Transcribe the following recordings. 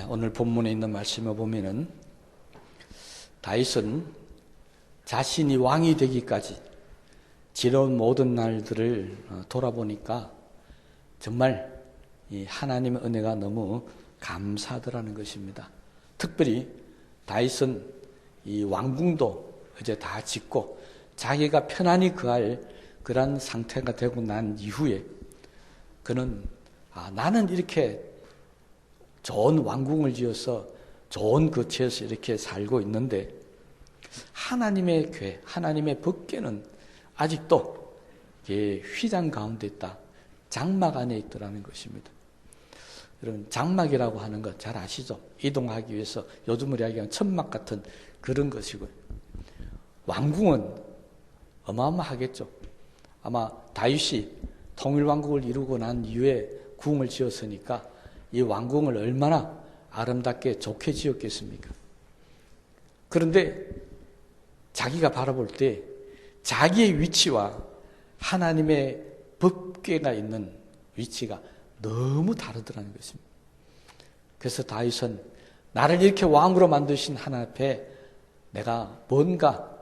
오늘 본문에 있는 말씀을 보면은 다윗은 자신이 왕이 되기까지 지나온 모든 날들을 돌아보니까 정말 이 하나님의 은혜가 너무 감사하더라는 것입니다. 특별히 다윗은 이 왕궁도 이제 다 짓고 자기가 편안히 거할 그런 상태가 되고 난 이후에 그는 나는 이렇게 좋은 왕궁을 지어서 좋은 거처에서 이렇게 살고 있는데 하나님의 궤, 하나님의 법궤는 아직도 휘장 가운데 있다. 장막 안에 있더라는 것입니다. 여러분, 장막이라고 하는 것 잘 아시죠? 이동하기 위해서 요즘으로 이야기하면 천막 같은 그런 것이고요. 왕궁은 어마어마하겠죠. 아마 다윗이 통일왕국을 이루고 난 이후에 궁을 지었으니까 이 왕궁을 얼마나 아름답게 좋게 지었겠습니까? 그런데 자기가 바라볼 때 자기의 위치와 하나님의 법궤가 있는 위치가 너무 다르더라는 것입니다. 그래서 다윗은 나를 이렇게 왕으로 만드신 하나님 앞에 내가 뭔가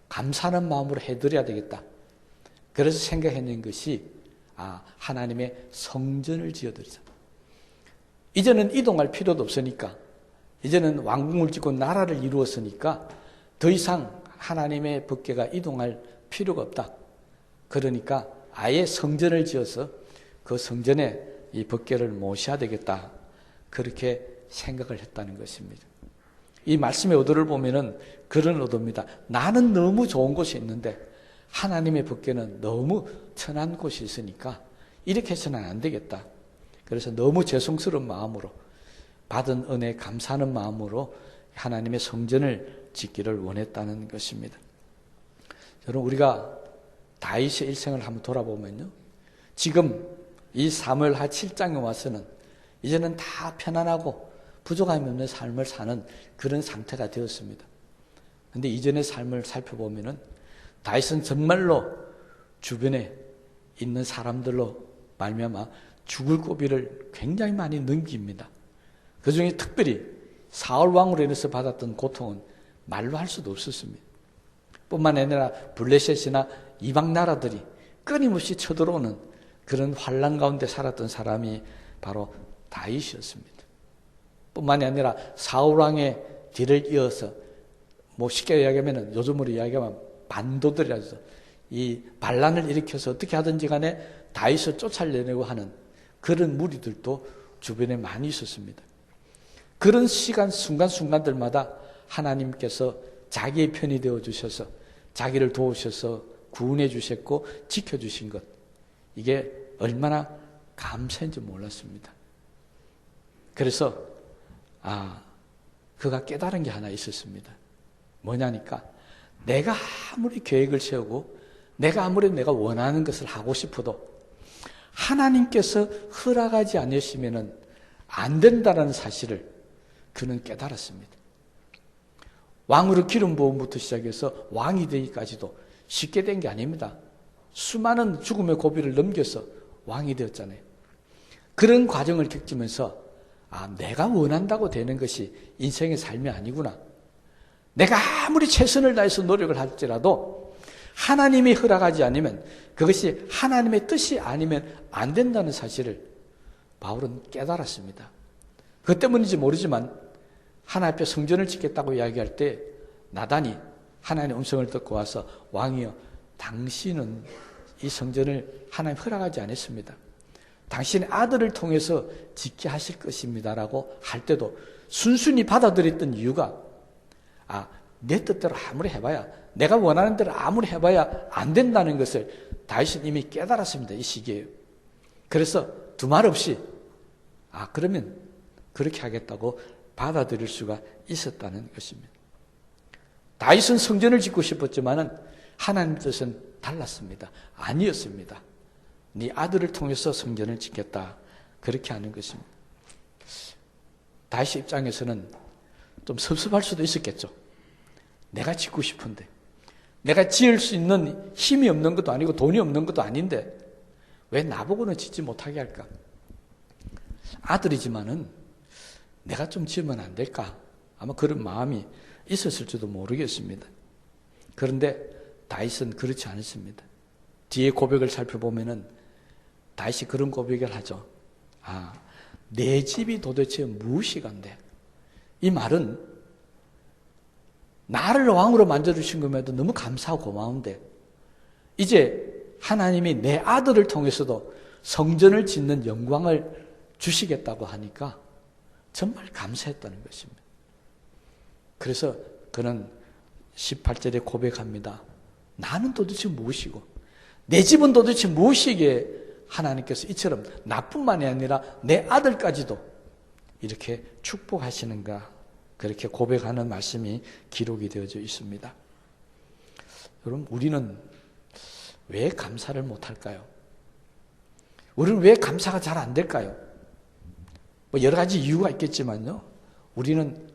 감사하는 마음으로 해드려야 되겠다. 그래서 생각해낸 것이 하나님의 성전을 지어드리자. 이제는 이동할 필요도 없으니까, 이제는 왕궁을 짓고 나라를 이루었으니까 더 이상 하나님의 법궤가 이동할 필요가 없다. 그러니까 아예 성전을 지어서 그 성전에 이 법궤를 모셔야 되겠다. 그렇게 생각을 했다는 것입니다. 이 말씀의 의도를 보면은 그런 의도입니다. 나는 너무 좋은 곳이 있는데 하나님의 법궤는 너무 천한 곳이 있으니까 이렇게 해서는 안 되겠다. 그래서 너무 죄송스러운 마음으로 받은 은혜에 감사하는 마음으로 하나님의 성전을 짓기를 원했다는 것입니다. 여러분, 우리가 다윗의 일생을 한번 돌아보면요, 지금 이 사무엘하 7장에 와서는 이제는 다 편안하고 부족함이 없는 삶을 사는 그런 상태가 되었습니다. 그런데 이전의 삶을 살펴보면은 다윗은 정말로 주변에 있는 사람들로 말미암아 죽을 고비를 굉장히 많이 넘깁니다. 그 중에 특별히 사울 왕으로 인해서 받았던 고통은 말로 할 수도 없었습니다. 뿐만 아니라 블레셋이나 이방 나라들이 끊임없이 쳐들어오는 그런 환난 가운데 살았던 사람이 바로 다윗이었습니다. 뿐만이 아니라 사울 왕의 뒤를 이어서 쉽게 이야기하면 요즘으로 이야기하면 반도들이라서 이 반란을 일으켜서 어떻게 하든지 간에 다윗을 쫓아내려고 하는 그런 무리들도 주변에 많이 있었습니다. 그런 시간 순간순간들마다 하나님께서 자기의 편이 되어 주셔서 자기를 도우셔서 구원해 주셨고 지켜주신 것, 이게 얼마나 감사한지 몰랐습니다. 그래서 그가 깨달은 게 하나 있었습니다. 뭐냐니까 내가 아무리 계획을 세우고 내가 아무리 내가 원하는 것을 하고 싶어도 하나님께서 허락하지 않으시면 안 된다는 사실을 그는 깨달았습니다. 왕으로 기름 부음부터 시작해서 왕이 되기까지도 쉽게 된 게 아닙니다. 수많은 죽음의 고비를 넘겨서 왕이 되었잖아요. 그런 과정을 겪으면서 내가 원한다고 되는 것이 인생의 삶이 아니구나. 내가 아무리 최선을 다해서 노력을 할지라도 하나님이 허락하지 않으면 그것이 하나님의 뜻이 아니면 안 된다는 사실을 바울은 깨달았습니다. 그것 때문인지 모르지만 하나님 앞에 성전을 짓겠다고 이야기할 때 나단이 하나님의 음성을 듣고 와서 왕이여, 당신은 이 성전을 하나님 허락하지 않았습니다. 당신의 아들을 통해서 짓게 하실 것입니다 라고 할 때도 순순히 받아들였던 이유가 내 뜻대로 아무리 해봐야, 내가 원하는 대로 아무리 해봐야 안 된다는 것을 다윗은 이미 깨달았습니다. 이 시기에요. 그래서 두말 없이 그러면 그렇게 하겠다고 받아들일 수가 있었다는 것입니다. 다윗은 성전을 짓고 싶었지만은 하나님 뜻은 달랐습니다. 아니었습니다. 네 아들을 통해서 성전을 짓겠다, 그렇게 하는 것입니다. 다윗의 입장에서는 좀 섭섭할 수도 있었겠죠. 내가 짓고 싶은데, 내가 지을 수 있는 힘이 없는 것도 아니고 돈이 없는 것도 아닌데 왜 나보고는 짓지 못하게 할까? 아들이지만은 내가 좀 지으면 안 될까? 아마 그런 마음이 있었을지도 모르겠습니다. 그런데 다윗은 그렇지 않습니다. 뒤에 고백을 살펴보면은 다윗이 그런 고백을 하죠. 내 집이 도대체 무엇이간데? 이 말은 나를 왕으로 만들어주신 것에도 너무 감사하고 고마운데 이제 하나님이 내 아들을 통해서도 성전을 짓는 영광을 주시겠다고 하니까 정말 감사했다는 것입니다. 그래서 그는 18절에 고백합니다. 나는 도대체 무엇이고 내 집은 도대체 무엇이기에 하나님께서 이처럼 나뿐만이 아니라 내 아들까지도 이렇게 축복하시는가, 그렇게 고백하는 말씀이 기록이 되어져 있습니다. 여러분, 우리는 왜 감사를 못할까요? 우리는 왜 감사가 잘 안 될까요? 여러 가지 이유가 있겠지만요, 우리는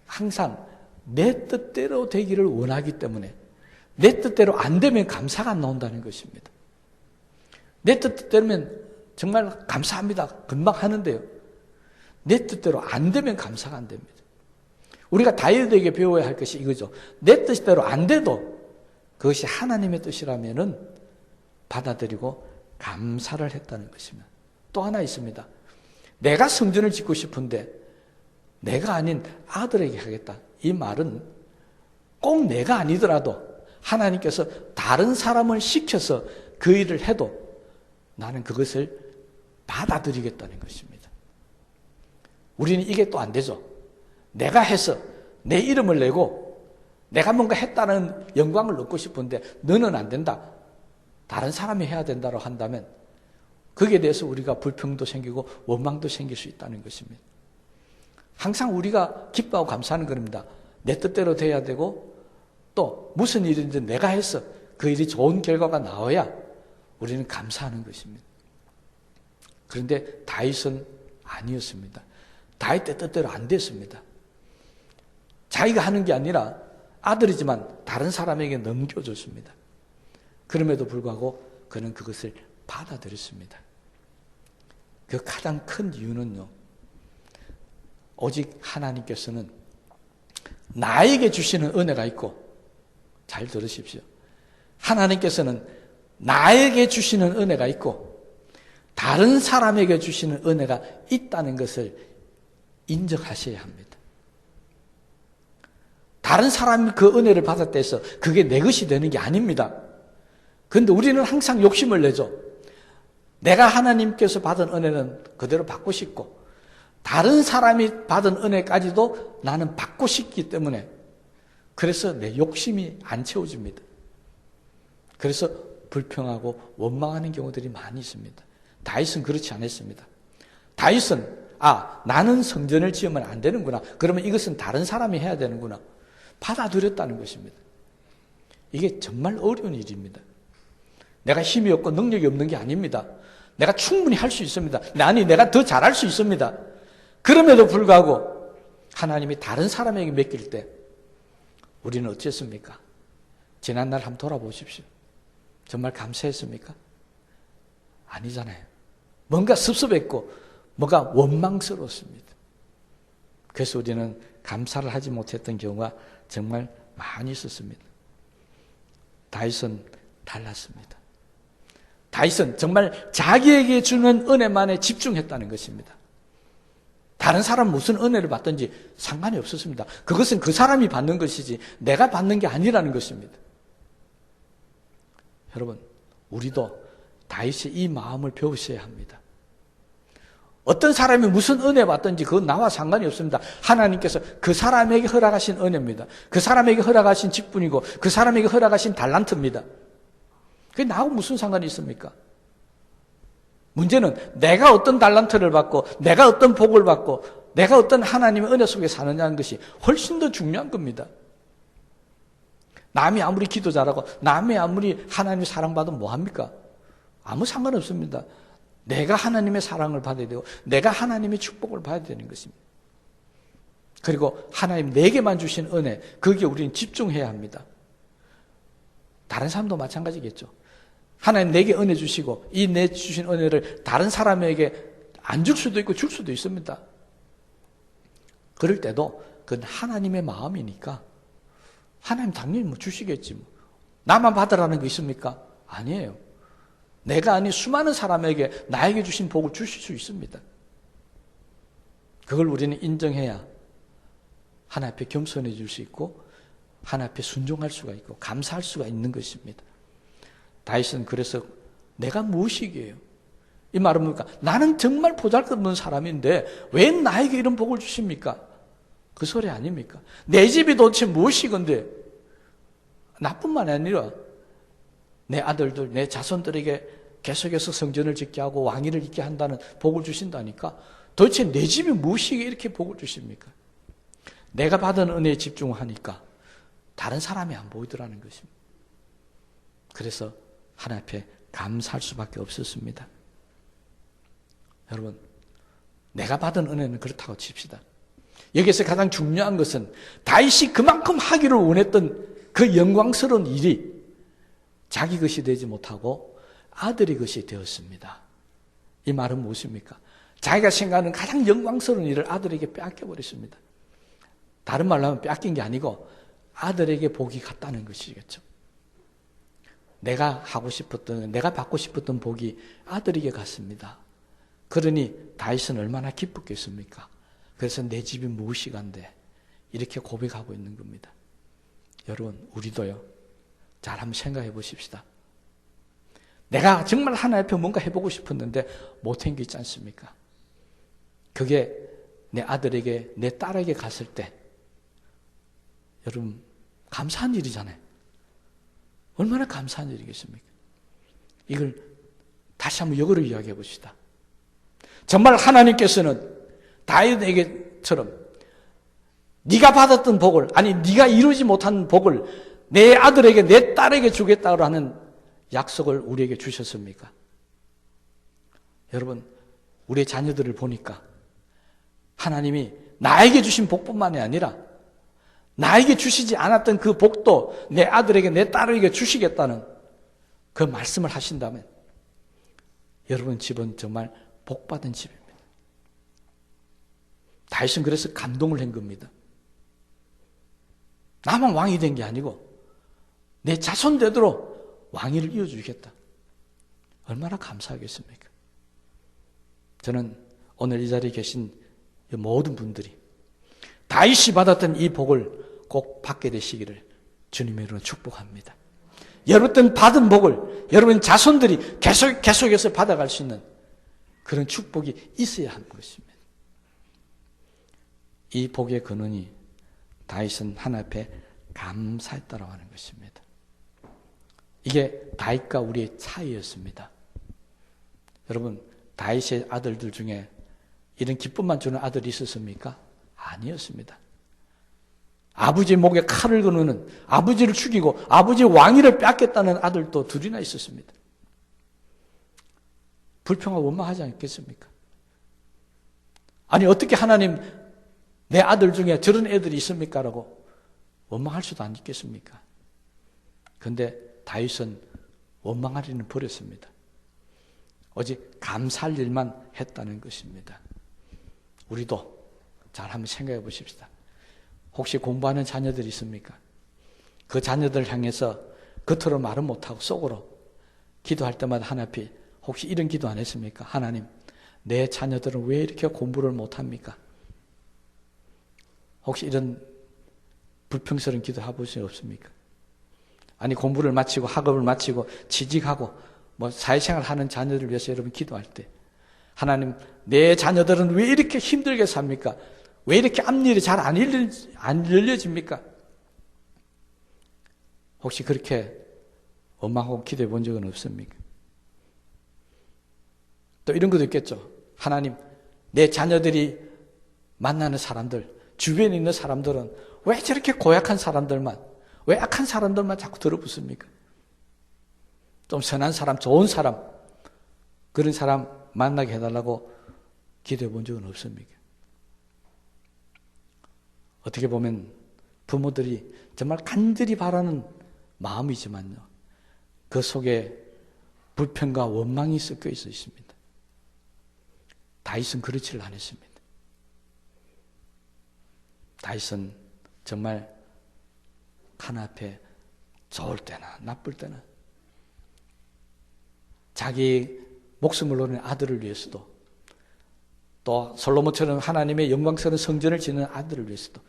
항상 내 뜻대로 되기를 원하기 때문에 내 뜻대로 안 되면 감사가 안 나온다는 것입니다. 내 뜻대로면 정말 감사합니다. 금방 하는데요, 내 뜻대로 안 되면 감사가 안 됩니다. 우리가 다윗에게 배워야 할 것이 이거죠. 내 뜻대로 안 돼도 그것이 하나님의 뜻이라면은 받아들이고 감사를 했다는 것입니다. 또 하나 있습니다. 내가 성전을 짓고 싶은데 내가 아닌 아들에게 하겠다. 이 말은 꼭 내가 아니더라도 하나님께서 다른 사람을 시켜서 그 일을 해도 나는 그것을 받아들이겠다는 것입니다. 우리는 이게 또 안 되죠. 내가 해서 내 이름을 내고 내가 뭔가 했다는 영광을 얻고 싶은데 너는 안 된다, 다른 사람이 해야 된다고 한다면 거기에 대해서 우리가 불평도 생기고 원망도 생길 수 있다는 것입니다. 항상 우리가 기뻐하고 감사하는 겁니다. 내 뜻대로 돼야 되고 또 무슨 일인지 내가 해서 그 일이 좋은 결과가 나와야 우리는 감사하는 것입니다. 그런데 다윗은 아니었습니다. 다윗 뜻대로 안 됐습니다. 자기가 하는 게 아니라 아들이지만 다른 사람에게 넘겨줬습니다. 그럼에도 불구하고 그는 그것을 받아들였습니다. 그 가장 큰 이유는요, 오직 하나님께서는 나에게 주시는 은혜가 있고, 잘 들으십시오. 하나님께서는 나에게 주시는 은혜가 있고 다른 사람에게 주시는 은혜가 있다는 것을 인정하셔야 합니다. 다른 사람이 그 은혜를 받았다 해서 그게 내 것이 되는 게 아닙니다. 그런데 우리는 항상 욕심을 내죠. 내가 하나님께서 받은 은혜는 그대로 받고 싶고 다른 사람이 받은 은혜까지도 나는 받고 싶기 때문에 그래서 내 욕심이 안 채워집니다. 그래서 불평하고 원망하는 경우들이 많이 있습니다. 다윗은 그렇지 않았습니다. 다윗은 나는 성전을 지으면 안 되는구나, 그러면 이것은 다른 사람이 해야 되는구나, 받아들였다는 것입니다. 이게 정말 어려운 일입니다. 내가 힘이 없고 능력이 없는 게 아닙니다. 내가 충분히 할 수 있습니다. 아니, 내가 더 잘할 수 있습니다. 그럼에도 불구하고 하나님이 다른 사람에게 맡길 때 우리는 어쨌습니까? 지난날 한번 돌아보십시오. 정말 감사했습니까? 아니잖아요. 뭔가 섭섭했고 뭔가 원망스러웠습니다. 그래서 우리는 감사를 하지 못했던 경우가 정말 많이 있었습니다. 다윗은 달랐습니다. 다윗은 정말 자기에게 주는 은혜만에 집중했다는 것입니다. 다른 사람 무슨 은혜를 받든지 상관이 없었습니다. 그것은 그 사람이 받는 것이지 내가 받는 게 아니라는 것입니다. 여러분, 우리도 다윗의 이 마음을 배우셔야 합니다. 어떤 사람이 무슨 은혜 받든지 그건 나와 상관이 없습니다. 하나님께서 그 사람에게 허락하신 은혜입니다. 그 사람에게 허락하신 직분이고 그 사람에게 허락하신 달란트입니다. 그게 나하고 무슨 상관이 있습니까? 문제는 내가 어떤 달란트를 받고 내가 어떤 복을 받고 내가 어떤 하나님의 은혜 속에 사느냐는 것이 훨씬 더 중요한 겁니다. 남이 아무리 기도 잘하고 남이 아무리 하나님의 사랑받으면 뭐합니까? 아무 상관없습니다. 내가 하나님의 사랑을 받아야 되고 내가 하나님의 축복을 받아야 되는 것입니다. 그리고 하나님 내게만 주신 은혜, 거기에 우리는 집중해야 합니다. 다른 사람도 마찬가지겠죠. 하나님 내게 은혜 주시고 이 내 주신 은혜를 다른 사람에게 안 줄 수도 있고 줄 수도 있습니다. 그럴 때도 그건 하나님의 마음이니까 하나님 당연히 뭐 주시겠지. 뭐. 나만 받으라는 거 있습니까? 아니에요. 내가 아닌 수많은 사람에게 나에게 주신 복을 주실 수 있습니다. 그걸 우리는 인정해야 하나님 앞에 겸손해질 수 있고 하나님 앞에 순종할 수가 있고 감사할 수가 있는 것입니다. 다윗은 그래서 내가 무엇이게요? 이 말은 뭡니까? 나는 정말 보잘것없는 사람인데 왜 나에게 이런 복을 주십니까? 그 소리 아닙니까? 내 집이 도대체 무엇이건데 나뿐만 아니라 내 아들들, 내 자손들에게 계속해서 성전을 짓게 하고 왕위를 있게 한다는 복을 주신다니까 도대체 내 집이 무엇이기에 이렇게 복을 주십니까? 내가 받은 은혜에 집중하니까 다른 사람이 안 보이더라는 것입니다. 그래서 하나님 앞에 감사할 수밖에 없었습니다. 여러분, 내가 받은 은혜는 그렇다고 칩시다. 여기서 가장 중요한 것은 다윗이 그만큼 하기를 원했던 그 영광스러운 일이 자기 것이 되지 못하고 아들의 것이 되었습니다. 이 말은 무엇입니까? 자기가 생각하는 가장 영광스러운 일을 아들에게 빼앗겨버렸습니다. 다른 말로 하면 빼앗긴 게 아니고 아들에게 복이 갔다는 것이겠죠. 내가 하고 싶었던, 내가 받고 싶었던 복이 아들에게 갔습니다. 그러니 다윗은 얼마나 기뻤겠습니까? 그래서 내 집이 무엇이간데 이렇게 고백하고 있는 겁니다. 여러분, 우리도요. 잘 한번 생각해 보십시다. 내가 정말 하나님 앞에 뭔가 해보고 싶었는데 못한 게 있지 않습니까? 그게 내 아들에게, 내 딸에게 갔을 때 여러분 감사한 일이잖아요. 얼마나 감사한 일이겠습니까? 이걸 다시 한번 역으로 이야기해 봅시다. 정말 하나님께서는 다윗에게처럼 네가 받았던 복을, 아니 네가 이루지 못한 복을 내 아들에게, 내 딸에게 주겠다고 하는 약속을 우리에게 주셨습니까? 여러분, 우리의 자녀들을 보니까 하나님이 나에게 주신 복뿐만이 아니라 나에게 주시지 않았던 그 복도 내 아들에게, 내 딸에게 주시겠다는 그 말씀을 하신다면 여러분 집은 정말 복받은 집입니다. 다윗은 그래서 감동을 한 겁니다. 나만 왕이 된 게 아니고 내 자손대대로 왕위를 이어주겠다. 얼마나 감사하겠습니까? 저는 오늘 이 자리에 계신 모든 분들이 다윗이 받았던 이 복을 꼭 받게 되시기를 주님의 이름으로 축복합니다. 여러분 받은 복을 여러분 자손들이 계속해서 받아갈 수 있는 그런 축복이 있어야 하는 것입니다. 이 복의 근원이 다윗은 하나님 앞에 감사했다라고 하는 것입니다. 이게 다윗과 우리의 차이였습니다. 여러분, 다윗의 아들들 중에 이런 기쁨만 주는 아들이 있었습니까? 아니었습니다. 아버지의 목에 칼을 거누는, 아버지를 죽이고 아버지의 왕위를 뺏겠다는 아들도 둘이나 있었습니다. 불평하고 원망하지 않겠습니까? 아니 어떻게 하나님 내 아들 중에 저런 애들이 있습니까? 라고 원망할 수도 안 있겠습니까? 그런데 다윗은 원망할 일은 버렸습니다. 오직 감사할 일만 했다는 것입니다. 우리도 잘 한번 생각해 보십시다. 혹시 공부하는 자녀들이 있습니까? 그 자녀들 향해서 겉으로 말은 못하고 속으로 기도할 때마다 하나님 앞에 혹시 이런 기도 안 했습니까? 하나님, 내 자녀들은 왜 이렇게 공부를 못합니까? 혹시 이런 불평스러운 기도 해보신 적 없습니까? 아니 공부를 마치고 학업을 마치고 취직하고 뭐 사회생활 하는 자녀들을 위해서 여러분 기도할 때 하나님, 내 자녀들은 왜 이렇게 힘들게 삽니까? 왜 이렇게 앞일이 잘 안 열려집니까? 혹시 그렇게 원망하고 기도해 본 적은 없습니까? 또 이런 것도 있겠죠. 하나님, 내 자녀들이 만나는 사람들, 주변에 있는 사람들은 왜 저렇게 고약한 사람들만, 왜 악한 사람들만 자꾸 들어붙습니까? 좀 선한 사람, 좋은 사람, 그런 사람 만나게 해달라고 기도해 본 적은 없습니까? 어떻게 보면 부모들이 정말 간절히 바라는 마음이지만요, 그 속에 불평과 원망이 섞여 있습니다. 다윗은 그렇지를 않았습니다. 다윗은 정말 하나 앞에 좋을 때나 나쁠 때나 자기 목숨을 놓는 아들을 위해서도 또 솔로몬처럼 하나님의 영광스러운 성전을 짓는 아들을 위해서도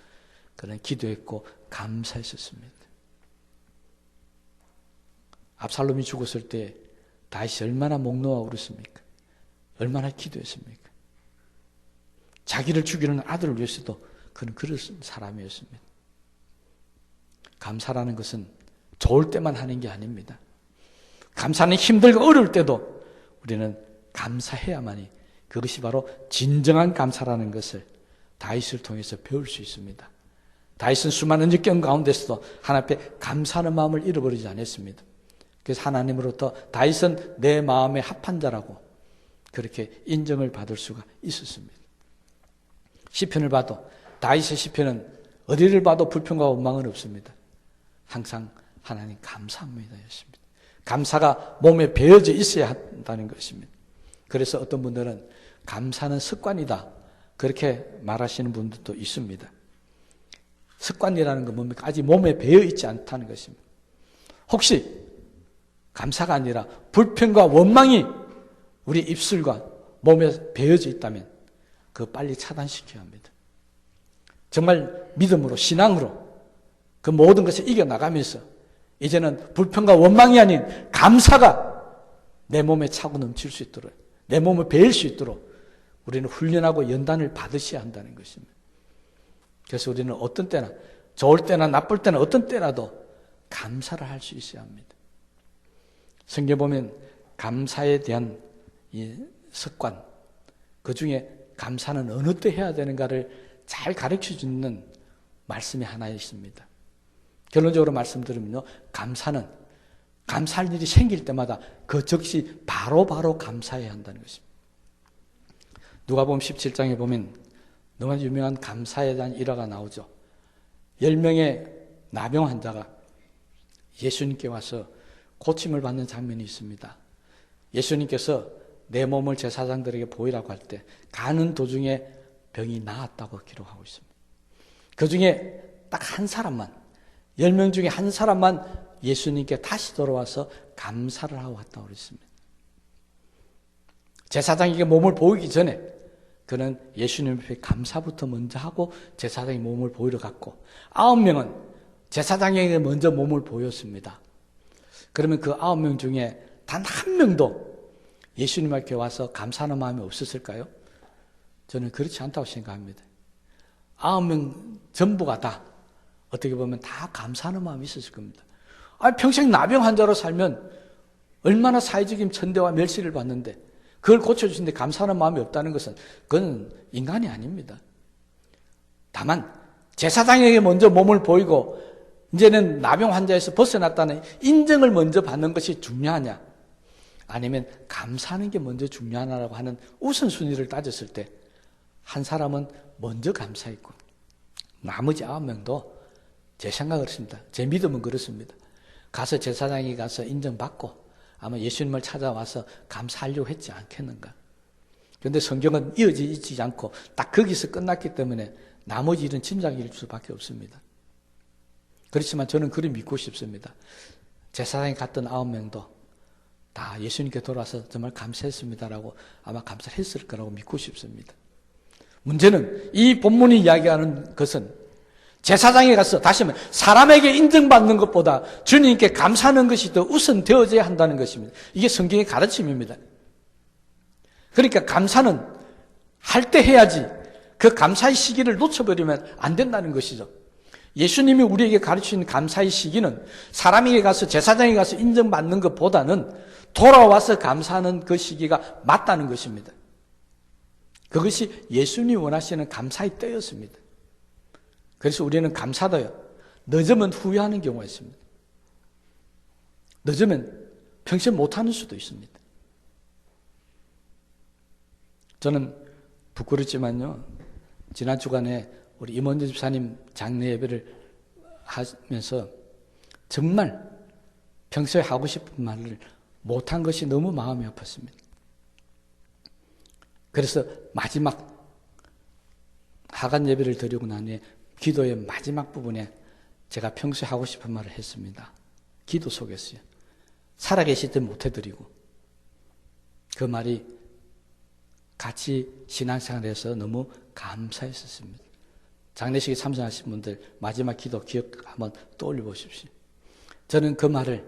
그는 기도했고 감사했었습니다. 압살롬이 죽었을 때 다윗이 얼마나 목 놓아 울었습니까? 얼마나 기도했습니까? 자기를 죽이는 아들을 위해서도 그는 그런 사람이었습니다. 감사라는 것은 좋을 때만 하는 게 아닙니다. 감사는 힘들고 어려울 때도 우리는 감사해야만이 그것이 바로 진정한 감사라는 것을 다윗을 통해서 배울 수 있습니다. 다윗은 수많은 역경 가운데서도 하나님 앞에 감사하는 마음을 잃어버리지 않았습니다. 그래서 하나님으로부터 다윗은 내 마음에 합한 자라고 그렇게 인정을 받을 수가 있었습니다. 시편을 봐도 다윗의 시편은 어디를 봐도 불평과 원망은 없습니다. 항상 하나님 감사합니다 였습니다. 감사가 몸에 배어져 있어야 한다는 것입니다. 그래서 어떤 분들은 감사는 습관이다 그렇게 말하시는 분들도 있습니다. 습관이라는 건 뭡니까? 아직 몸에 배어 있지 않다는 것입니다. 혹시 감사가 아니라 불평과 원망이 우리 입술과 몸에 배어져 있다면 그거 빨리 차단시켜야 합니다. 정말 믿음으로 신앙으로 그 모든 것을 이겨나가면서 이제는 불평과 원망이 아닌 감사가 내 몸에 차고 넘칠 수 있도록 내 몸을 배일 수 있도록 우리는 훈련하고 연단을 받으셔야 한다는 것입니다. 그래서 우리는 어떤 때나 좋을 때나 나쁠 때나 어떤 때라도 감사를 할 수 있어야 합니다. 성경에 보면 감사에 대한 이 습관 그 중에 감사는 어느 때 해야 되는가를 잘 가르쳐 주는 말씀이 하나 있습니다. 결론적으로 말씀드리면요, 감사는 감사할 일이 생길 때마다 그 즉시 바로 감사해야 한다는 것입니다. 누가복음 17장에 보면 너무나 유명한 감사에 대한 일화가 나오죠. 10명의 나병 환자가 예수님께 와서 고침을 받는 장면이 있습니다. 예수님께서 내 몸을 제사장들에게 보이라고 할 때 가는 도중에 병이 나았다고 기록하고 있습니다. 그 중에 딱 한 사람만 10명 중에 한 사람만 예수님께 다시 돌아와서 감사를 하고 왔다고 그랬습니다. 제사장에게 몸을 보이기 전에 그는 예수님 앞에 감사부터 먼저 하고 제사장이 몸을 보이러 갔고 9명은 제사장에게 먼저 몸을 보였습니다. 그러면 그 9명 중에 단 한 명도 예수님 앞에 와서 감사하는 마음이 없었을까요? 저는 그렇지 않다고 생각합니다. 9명 전부가 다 어떻게 보면 다 감사하는 마음이 있었을 겁니다. 평생 나병 환자로 살면 얼마나 사회적인 천대와 멸시를 받는데 그걸 고쳐주시는데 감사하는 마음이 없다는 것은 그건 인간이 아닙니다. 다만 제사장에게 먼저 몸을 보이고 이제는 나병 환자에서 벗어났다는 인정을 먼저 받는 것이 중요하냐 아니면 감사하는 게 먼저 중요하냐라고 하는 우선순위를 따졌을 때 한 사람은 먼저 감사했고 나머지 9명도 제 생각은 그렇습니다. 제 믿음은 그렇습니다. 가서 제사장이 가서 인정받고 아마 예수님을 찾아와서 감사하려고 했지 않겠는가. 그런데 성경은 이어지지 않고 딱 거기서 끝났기 때문에 나머지 일은 짐작일 수밖에 없습니다. 그렇지만 저는 그를 믿고 싶습니다. 제사장에 갔던 9명도 다 예수님께 돌아와서 정말 감사했습니다라고 아마 감사를 했을 거라고 믿고 싶습니다. 문제는 이 본문이 이야기하는 것은 제사장에 가서 다시 한번 사람에게 인정받는 것보다 주님께 감사하는 것이 더 우선되어져야 한다는 것입니다. 이게 성경의 가르침입니다. 그러니까 감사는 할 때 해야지 그 감사의 시기를 놓쳐버리면 안 된다는 것이죠. 예수님이 우리에게 가르치는 감사의 시기는 사람에게 가서 제사장에 가서 인정받는 것보다는 돌아와서 감사하는 그 시기가 맞다는 것입니다. 그것이 예수님이 원하시는 감사의 때였습니다. 그래서 우리는 감사도요, 늦으면 후회하는 경우가 있습니다. 늦으면 평생 못하는 수도 있습니다. 저는 부끄럽지만요, 지난 주간에 우리 임원재 집사님 장례 예배를 하면서 정말 평소에 하고 싶은 말을 못한 것이 너무 마음이 아팠습니다. 그래서 마지막 하간 예배를 드리고 난 후에 기도의 마지막 부분에 제가 평소에 하고 싶은 말을 했습니다. 기도 속에서요. 살아계실 때 못해드리고 그 말이 같이 신앙생활에서 너무 감사했었습니다. 장례식에 참석하신 분들 마지막 기도 기억 한번 떠올려 보십시오. 저는 그 말을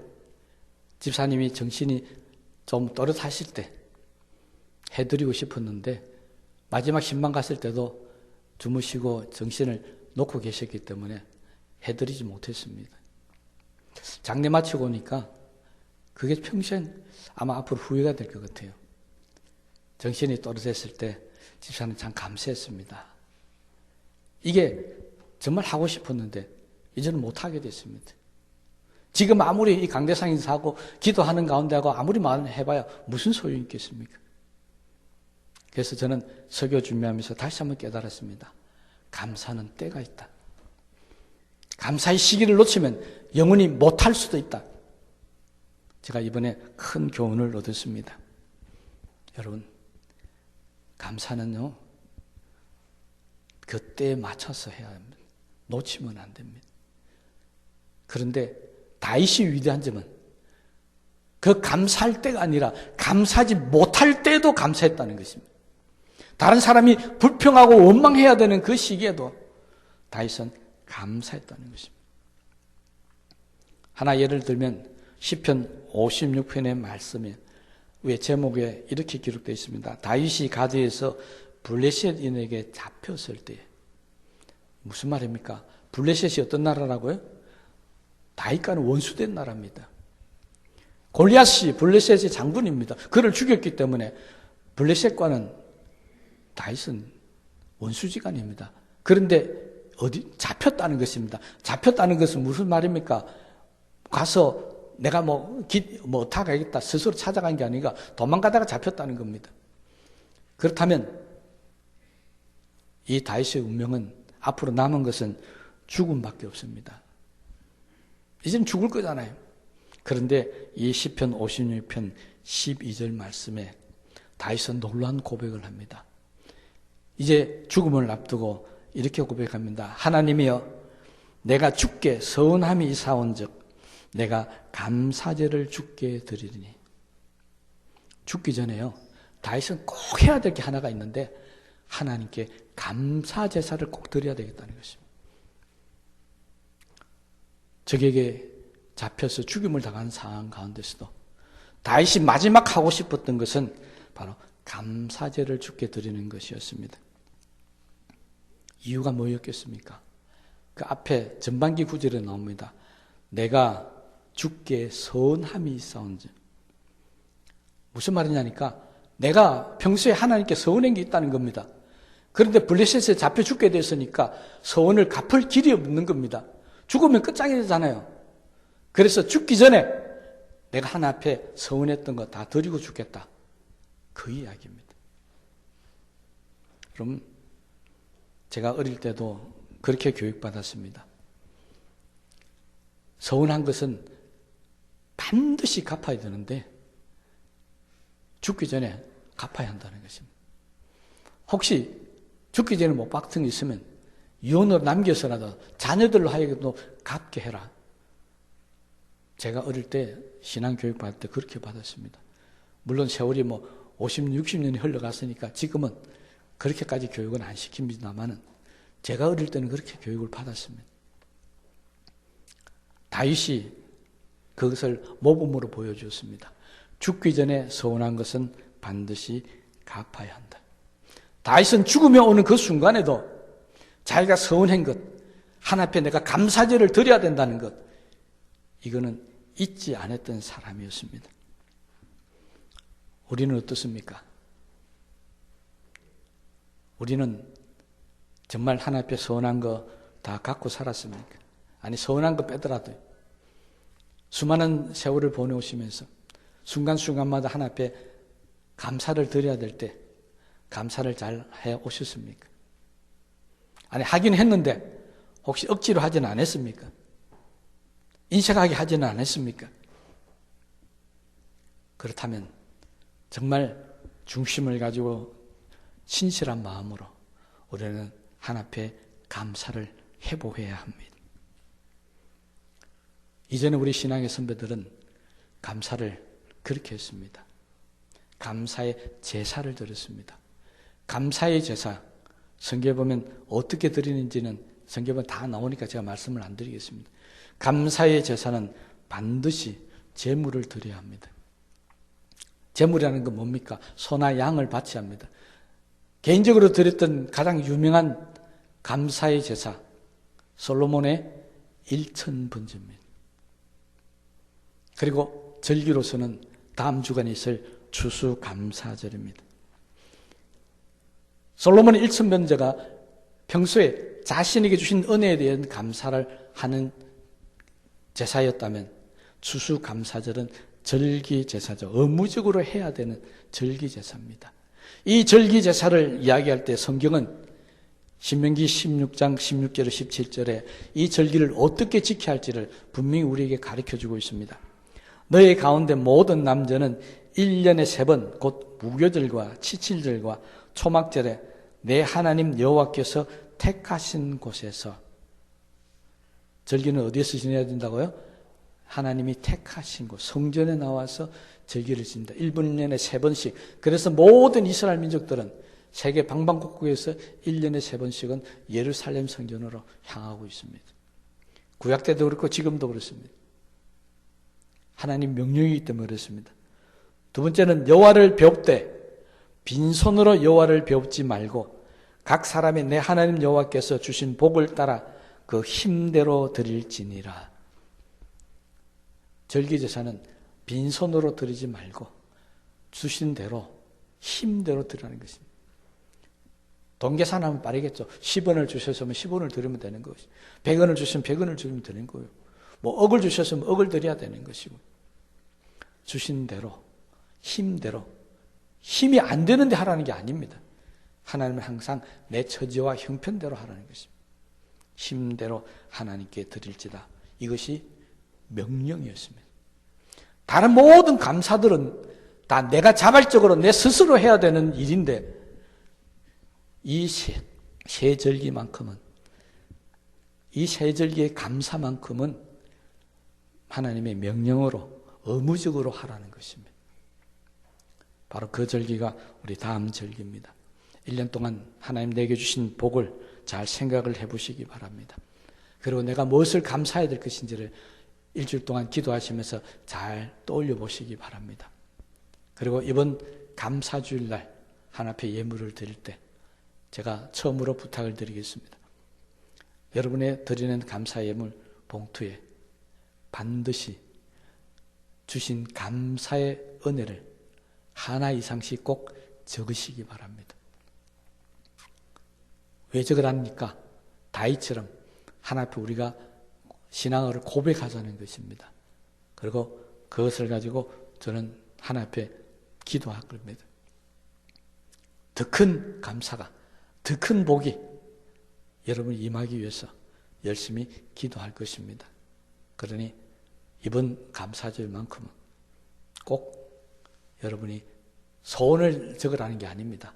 집사님이 정신이 좀 또렷하실 때 해드리고 싶었는데 마지막 신방 갔을 때도 주무시고 정신을 놓고 계셨기 때문에 해드리지 못했습니다. 장례 마치고 오니까 그게 평생 아마 앞으로 후회가 될 것 같아요. 정신이 또렷했을 때 집사는 참 감사했습니다. 이게 정말 하고 싶었는데 이제는 못하게 됐습니다. 지금 아무리 이 강대상 인사하고 기도하는 가운데 하고 아무리 말을 해봐야 무슨 소용이 있겠습니까? 그래서 저는 설교 준비하면서 다시 한번 깨달았습니다. 감사는 때가 있다. 감사의 시기를 놓치면 영원히 못할 수도 있다. 제가 이번에 큰 교훈을 얻었습니다. 여러분, 감사는요, 그때에 맞춰서 해야 합니다. 놓치면 안 됩니다. 그런데 다윗이 위대한 점은 그 감사할 때가 아니라 감사하지 못할 때도 감사했다는 것입니다. 다른 사람이 불평하고 원망해야 되는 그 시기에도 다윗은 감사했다는 것입니다. 하나 예를 들면 시편 56편의 말씀에 위에 제목에 이렇게 기록되어 있습니다. 다윗이 가드에서 블레셋인에게 잡혔을 때 무슨 말입니까? 블레셋이 어떤 나라라고요? 다윗과는 원수된 나라입니다. 골리앗이 블레셋의 장군입니다. 그를 죽였기 때문에 블레셋과는 다윗은 원수지간입니다. 그런데 어디 잡혔다는 것입니다. 잡혔다는 것은 무슨 말입니까? 가서 내가 어떻게 하겠다 스스로 찾아간 게 아니라 도망가다가 잡혔다는 겁니다. 그렇다면 이 다윗의 운명은 앞으로 남은 것은 죽음밖에 없습니다. 이제는 죽을 거잖아요. 그런데 이 시편 56편 12절 말씀에 다윗은 놀라운 고백을 합니다. 이제 죽음을 앞두고 이렇게 고백합니다. 하나님이여, 내가 주께 서운함이 있사온즉 내가 감사제를 주께 드리리니. 죽기 전에요, 다윗은 꼭 해야 될 게 하나가 있는데 하나님께 감사제사를 꼭 드려야 되겠다는 것입니다. 적에게 잡혀서 죽임을 당한 상황 가운데서도 다윗이 마지막 하고 싶었던 것은 바로 감사제를 주께 드리는 것이었습니다. 이유가 뭐였겠습니까? 그 앞에 전반기 구절에 나옵니다. 내가 주께 서운함이 있사온즉. 무슨 말이냐니까 내가 평소에 하나님께 서운한 게 있다는 겁니다. 그런데 블레셋에 잡혀 죽게 됐으니까 서운을 갚을 길이 없는 겁니다. 죽으면 끝장이잖아요. 그래서 죽기 전에 내가 하나님 앞에 서운했던 거 다 드리고 죽겠다. 그 이야기입니다. 그럼 제가 어릴 때도 그렇게 교육받았습니다. 서운한 것은 반드시 갚아야 되는데 죽기 전에 갚아야 한다는 것입니다. 혹시 죽기 전에 못 갚은 게 있으면 유언으로 남겨서라도 자녀들로 하여금도 갚게 해라. 제가 어릴 때 신앙교육 받을 때 그렇게 받았습니다. 물론 세월이 50, 60년이 흘러갔으니까 지금은 그렇게까지 교육은 안 시킵니다만은 제가 어릴 때는 그렇게 교육을 받았습니다. 다윗이 그것을 모범으로 보여주었습니다. 죽기 전에 서운한 것은 반드시 갚아야 한다. 다윗은 죽으며 오는 그 순간에도 자기가 서운한 것, 하나님 앞에 내가 감사제를 드려야 된다는 것, 이거는 잊지 않았던 사람이었습니다. 우리는 어떻습니까? 우리는 정말 하나님 앞에 서운한 거 다 갖고 살았습니까? 아니, 서운한 거 빼더라도 수많은 세월을 보내오시면서 순간순간마다 하나님 앞에 감사를 드려야 될 때 감사를 잘 해오셨습니까? 아니, 하긴 했는데 혹시 억지로 하지는 않았습니까? 인색하게 하지는 않았습니까? 그렇다면 정말 중심을 가지고 신실한 마음으로 우리는 하나님 앞에 감사를 해보해야 합니다. 이전에 우리 신앙의 선배들은 감사를 그렇게 했습니다. 감사의 제사를 드렸습니다. 감사의 제사, 성경에 보면 어떻게 드리는지는 성경에 다 나오니까 제가 말씀을 안 드리겠습니다. 감사의 제사는 반드시 제물을 드려야 합니다. 제물이라는 건 뭡니까? 소나 양을 바쳐야 합니다. 개인적으로 드렸던 가장 유명한 감사의 제사, 솔로몬의 1000번제입니다. 그리고 절기로서는 다음 주간에 있을 추수감사절입니다. 솔로몬의 1000번제가 평소에 자신에게 주신 은혜에 대한 감사를 하는 제사였다면 추수감사절은 절기제사죠. 의무적으로 해야 되는 절기제사입니다. 이 절기제사를 이야기할 때 성경은 신명기 16장 16절에 17절에 이 절기를 어떻게 지켜야 할지를 분명히 우리에게 가르쳐주고 있습니다. 너희 가운데 모든 남자는 1년에 3번 곧 무교절과 치칠절과 초막절에 내 하나님 여호와께서 택하신 곳에서, 절기는 어디에서 지내야 된다고요? 하나님이 택하신 곳, 성전에 나와서 절기를 지낸다. 1년에 3번씩. 그래서 모든 이스라엘 민족들은 세계 방방곡곡에서 1년에 3번씩은 예루살렘 성전으로 향하고 있습니다. 구약 때도 그렇고 지금도 그렇습니다. 하나님 명령이기 때문에 그렇습니다. 두 번째는 여호와를 배웁되 빈손으로 여호와를 배웁지 말고 각 사람이 내 하나님 여호와께서 주신 복을 따라 그 힘대로 드릴지니라. 절기제사는 빈손으로 드리지 말고 주신 대로 힘대로 드리라는 것입니다. 돈 계산하면 빠르겠죠. 10원을 주셨으면 10원을 드리면 되는 것이고 100원을 주시면 100원을 드리면 되는 거예요. 뭐 억을 주셨으면 억을 드려야 되는 것이고, 주신 대로 힘대로, 힘이 안 되는데 하라는 게 아닙니다. 하나님은 항상 내 처지와 형편대로 하라는 것입니다. 힘대로 하나님께 드릴지다. 이것이 명령이었습니다. 다른 모든 감사들은 다 내가 자발적으로 내 스스로 해야 되는 일인데 이 세 절기만큼은, 이 세 절기의 감사만큼은 하나님의 명령으로 의무적으로 하라는 것입니다. 바로 그 절기가 우리 다음 절기입니다. 1년 동안 하나님 내게 주신 복을 잘 생각을 해보시기 바랍니다. 그리고 내가 무엇을 감사해야 될 것인지를 일주일 동안 기도하시면서 잘 떠올려 보시기 바랍니다. 그리고 이번 감사주일날 하나님 앞에 예물을 드릴 때 제가 처음으로 부탁을 드리겠습니다. 여러분의 드리는 감사 예물 봉투에 반드시 주신 감사의 은혜를 하나 이상씩 꼭 적으시기 바랍니다. 왜 적으랍니까? 다윗처럼 하나님 앞에 우리가 신앙을 고백하자는 것입니다. 그리고 그것을 가지고 저는 하나님 앞에 기도할 겁니다. 더 큰 감사가, 더 큰 복이 여러분이 임하기 위해서 열심히 기도할 것입니다. 그러니 이번 감사절만큼은 꼭 여러분이 소원을 적으라는 게 아닙니다.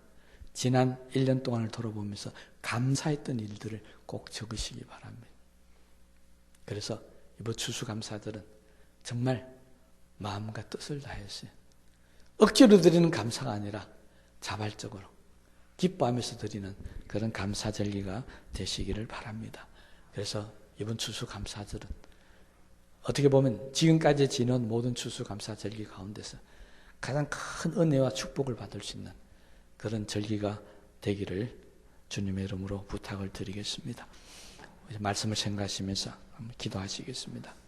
지난 1년 동안을 돌아보면서 감사했던 일들을 꼭 적으시기 바랍니다. 그래서 이번 추수감사절은 정말 마음과 뜻을 다했어요. 억지로 드리는 감사가 아니라 자발적으로 기뻐하면서 드리는 그런 감사절기가 되시기를 바랍니다. 그래서 이번 추수감사절은 어떻게 보면 지금까지 지난 모든 추수감사절기 가운데서 가장 큰 은혜와 축복을 받을 수 있는 그런 절기가 되기를 주님의 이름으로 부탁을 드리겠습니다. 말씀을 생각하시면서 한번 기도하시겠습니다.